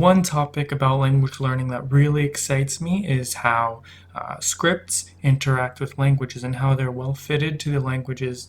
One topic about language learning that really excites me is how scripts interact with languages and how they're well fitted to the languages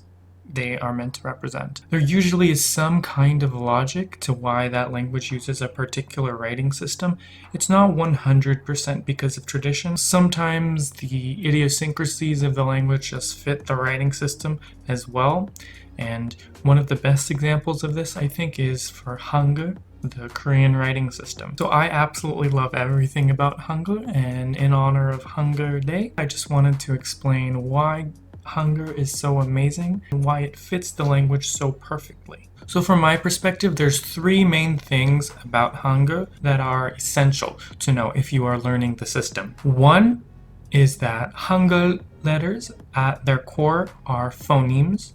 they are meant to represent. There usually is some kind of logic to why that language uses a particular writing system. It's not 100% because of tradition. Sometimes the idiosyncrasies of the language just fit the writing system as well. And one of the best examples of this, I think, is for Hangeul, the Korean writing system. So I absolutely love everything about Hangeul, and in honor of Hangeul Day, I just wanted to explain why Hangeul is so amazing and why it fits the language so perfectly. So from my perspective, there's three main things about Hangeul that are essential to know if you are learning the system. One is that Hangeul letters at their core are phonemes.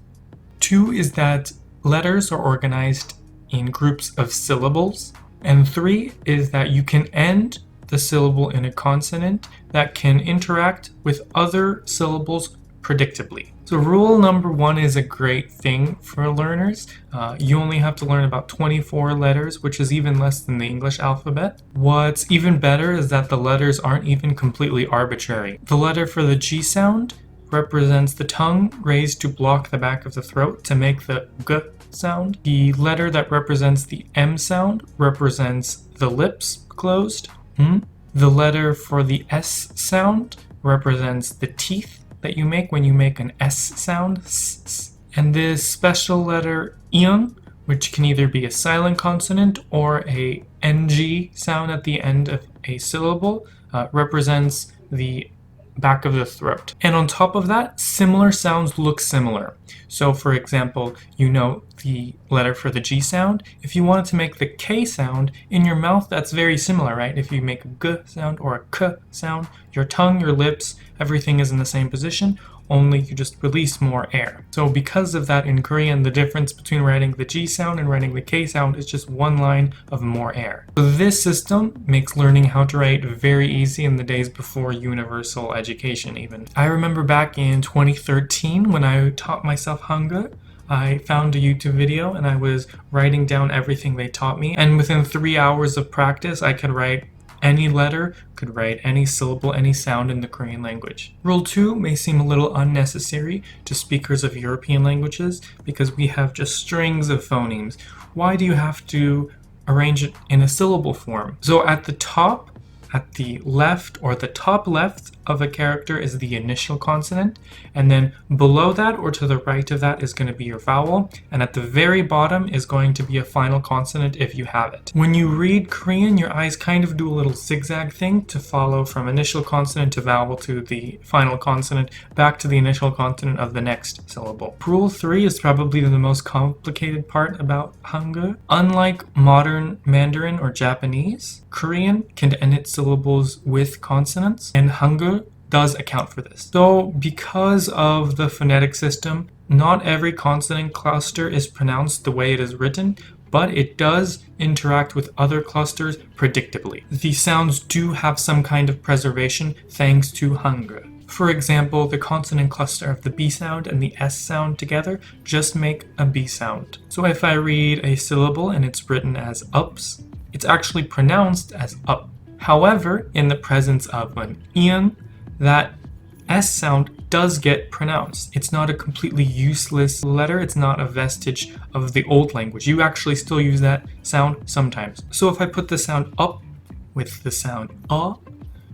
Two is that letters are organized in groups of syllables. And three is that you can end the syllable in a consonant that can interact with other syllables predictably. So rule number one is a great thing for learners. You only have to learn about 24 letters, which is even less than the English alphabet. What's even better is that the letters aren't even completely arbitrary. The letter for the G sound represents the tongue raised to block the back of the throat to make the G sound. The letter that represents the M sound represents the lips closed. The letter for the S sound represents the teeth that you make when you make an S sound. And this special letter ing, which can either be a silent consonant or a NG sound at the end of a syllable, represents the back of the throat. And on top of that, similar sounds look similar. So for example, you know the letter for the G sound. If you wanted to make the K sound in your mouth, that's very similar, right? If you make a G sound or a K sound, your tongue, your lips, everything is in the same position, only you just release more air. So because of that, in Korean, the difference between writing the G sound and writing the K sound is just one line of more air. So this system makes learning how to write very easy in the days before universal education even. I remember back in 2013 when I taught myself Hangeul, I found a YouTube video and I was writing down everything they taught me, and within 3 hours of practice I could write any letter, could write any syllable, any sound in the Korean language. Rule 2 may seem a little unnecessary to speakers of European languages because we have just strings of phonemes. Why do you have to arrange it in a syllable form? So at the top, at the left or the top left of a character is the initial consonant, and then below that or to the right of that is going to be your vowel, and at the very bottom is going to be a final consonant if you have it. When you read Korean, your eyes kind of do a little zigzag thing to follow from initial consonant to vowel to the final consonant back to the initial consonant of the next syllable. Rule 3 is probably the most complicated part about Hangeul. Unlike modern Mandarin or Japanese, Korean can end its syllables with consonants, and Hangeul does account for this. So because of the phonetic system, not every consonant cluster is pronounced the way it is written, but it does interact with other clusters predictably. The sounds do have some kind of preservation thanks to Hangeul. For example, the consonant cluster of the B sound and the S sound together just make a B sound. So if I read a syllable and it's written as ups, it's actually pronounced as up. However, in the presence of an ing, that S sound does get pronounced. It's not a completely useless letter. It's not a vestige of the old language. You actually still use that sound sometimes. So if I put the sound up with the sound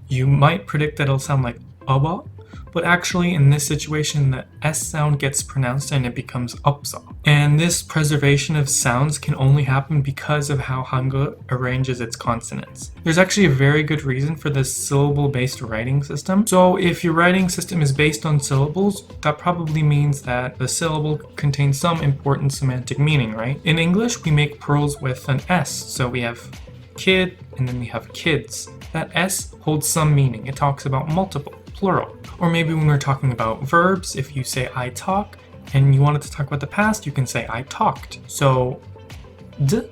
you might predict that it'll sound like aba, but actually in this situation the S sound gets pronounced and it becomes upsa. And this preservation of sounds can only happen because of how Hangeul arranges its consonants. There's actually a very good reason for this syllable-based writing system. So if your writing system is based on syllables, that probably means that the syllable contains some important semantic meaning, right? In English, we make pearls with an S, so we have kid and then we have kids. That S holds some meaning. It talks about multiple, plural. Or maybe when we're talking about verbs, if you say I talk and you wanted to talk about the past, you can say I talked. So D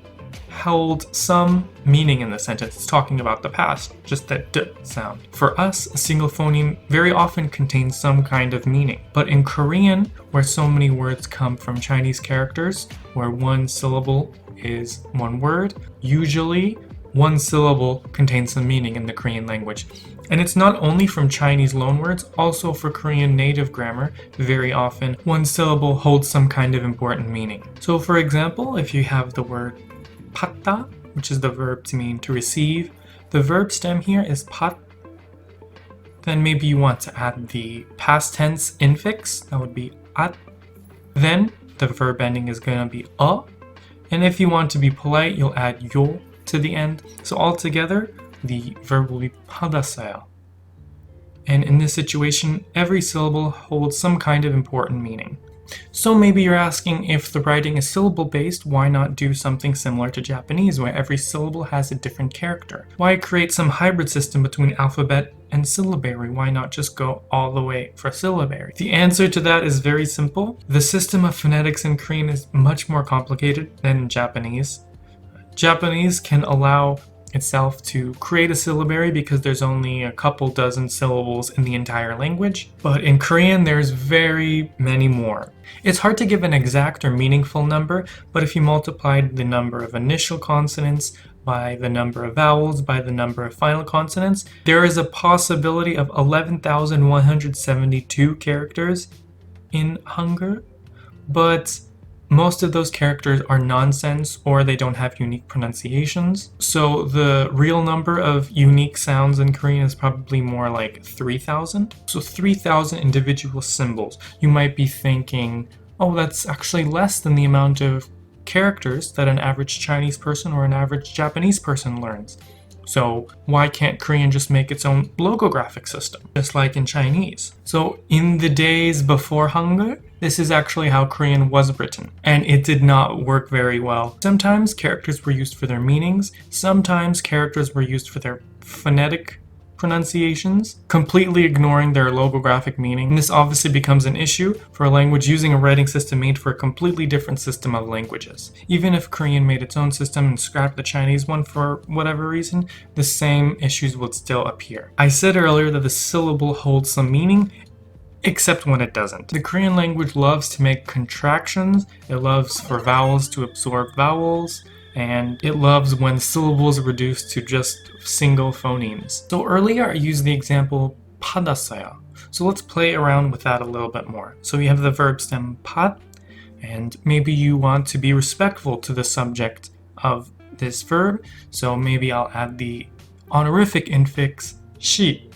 held some meaning in the sentence. It's talking about the past, just that D sound. For us, a single phoneme very often contains some kind of meaning. But in Korean, where so many words come from Chinese characters, where one syllable is one word, usually one syllable contains some meaning in the Korean language. And it's not only from Chinese loanwords, also for Korean native grammar, very often one syllable holds some kind of important meaning. So for example, if you have the word 받다, which is the verb to mean to receive, the verb stem here is 받. Then maybe you want to add the past tense infix, that would be 앗. Then the verb ending is going to be 어. And if you want to be polite, you'll add 요 to the end. So altogether, the verb will be 받았어요. And in this situation, every syllable holds some kind of important meaning. So maybe you're asking, if the writing is syllable based, why not do something similar to Japanese where every syllable has a different character? Why create some hybrid system between alphabet and syllabary? Why not just go all the way for syllabary? The answer to that is very simple. The system of phonetics in Korean is much more complicated than in Japanese. Japanese can allow itself to create a syllabary because there's only a couple dozen syllables in the entire language, but in Korean there's very many more. It's hard to give an exact or meaningful number, but if you multiplied the number of initial consonants by the number of vowels by the number of final consonants, there is a possibility of 11,172 characters in Hangeul, but most of those characters are nonsense or they don't have unique pronunciations. So the real number of unique sounds in Korean is probably more like 3,000. So 3,000 individual symbols. You might be thinking, oh, that's actually less than the amount of characters that an average Chinese person or an average Japanese person learns. So why can't Korean just make its own logographic system, just like in Chinese? So in the days before Hangeul, this is actually how Korean was written, and it did not work very well. Sometimes characters were used for their meanings, sometimes characters were used for their phonetic pronunciations, completely ignoring their logographic meaning. And this obviously becomes an issue for a language using a writing system made for a completely different system of languages. Even if Korean made its own system and scrapped the Chinese one for whatever reason, the same issues would still appear. I said earlier that the syllable holds some meaning, except when it doesn't. The Korean language loves to make contractions, it loves for vowels to absorb vowels, and it loves when syllables are reduced to just single phonemes. So earlier I used the example 받았어요. So let's play around with that a little bit more. So we have the verb stem 받, and maybe you want to be respectful to the subject of this verb, so maybe I'll add the honorific infix 시.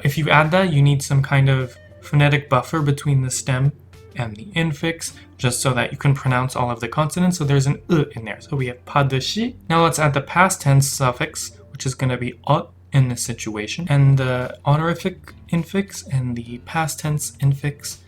If you add that, you need some kind of phonetic buffer between the stem and the infix, just so that you can pronounce all of the consonants. So there's an in there. So we have 받으시. Now let's add the past tense suffix, which is going to be 엇 in this situation. And the honorific infix and the past tense infix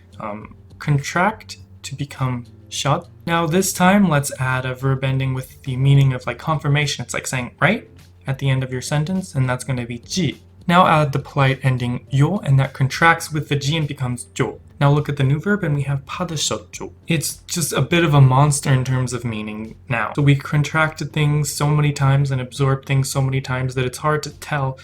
contract to become 샷. Now this time, let's add a verb ending with the meaning of like confirmation. It's like saying right at the end of your sentence, and that's going to be 지. Now add the polite ending 요, and that contracts with the G and becomes 조. Now look at the new verb and we have 받으셨죠. It's just a bit of a monster in terms of meaning now. So we contracted things so many times and absorbed things so many times that it's hard to tell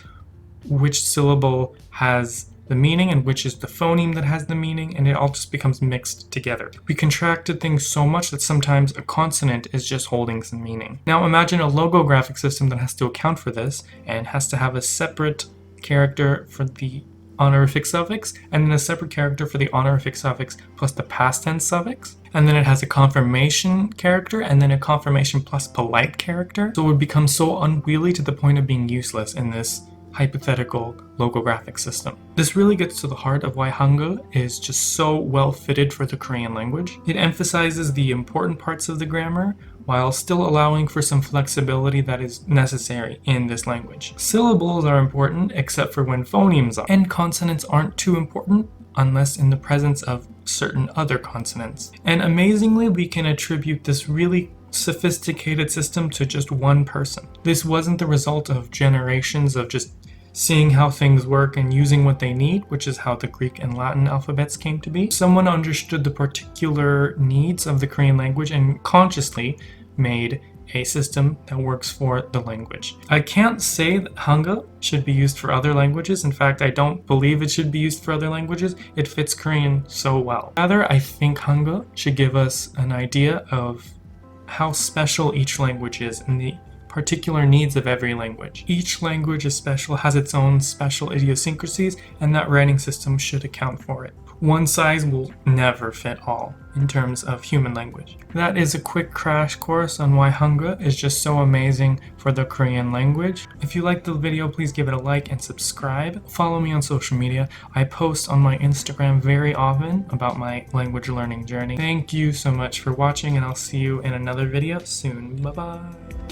which syllable has the meaning and which is the phoneme that has the meaning, and it all just becomes mixed together. We contracted things so much that sometimes a consonant is just holding some meaning. Now imagine a logographic system that has to account for this and has to have a separate character for the honorific suffix, and then a separate character for the honorific suffix plus the past tense suffix, and then it has a confirmation character and then a confirmation plus polite character. So it would become so unwieldy to the point of being useless in this hypothetical logographic system. This really gets to the heart of why Hangeul is just so well fitted for the Korean language. It emphasizes the important parts of the grammar while still allowing for some flexibility that is necessary in this language. Syllables are important except for when phonemes are, and consonants aren't too important unless in the presence of certain other consonants. And amazingly, we can attribute this really sophisticated system to just one person. This wasn't the result of generations of just seeing how things work and using what they need, which is how the Greek and Latin alphabets came to be. Someone understood the particular needs of the Korean language and consciously made a system that works for the language. I can't say that Hangeul should be used for other languages. In fact, I don't believe it should be used for other languages. It fits Korean so well. Rather, I think Hangeul should give us an idea of how special each language is and the particular needs of every language. Each language is special, has its own special idiosyncrasies, and that writing system should account for it. One size will never fit all in terms of human language. That is a quick crash course on why Hangeul is just so amazing for the Korean language. If you liked the video, please give it a like and subscribe. Follow me on social media. I post on my Instagram very often about my language learning journey. Thank you so much for watching, and I'll see you in another video soon. Bye bye.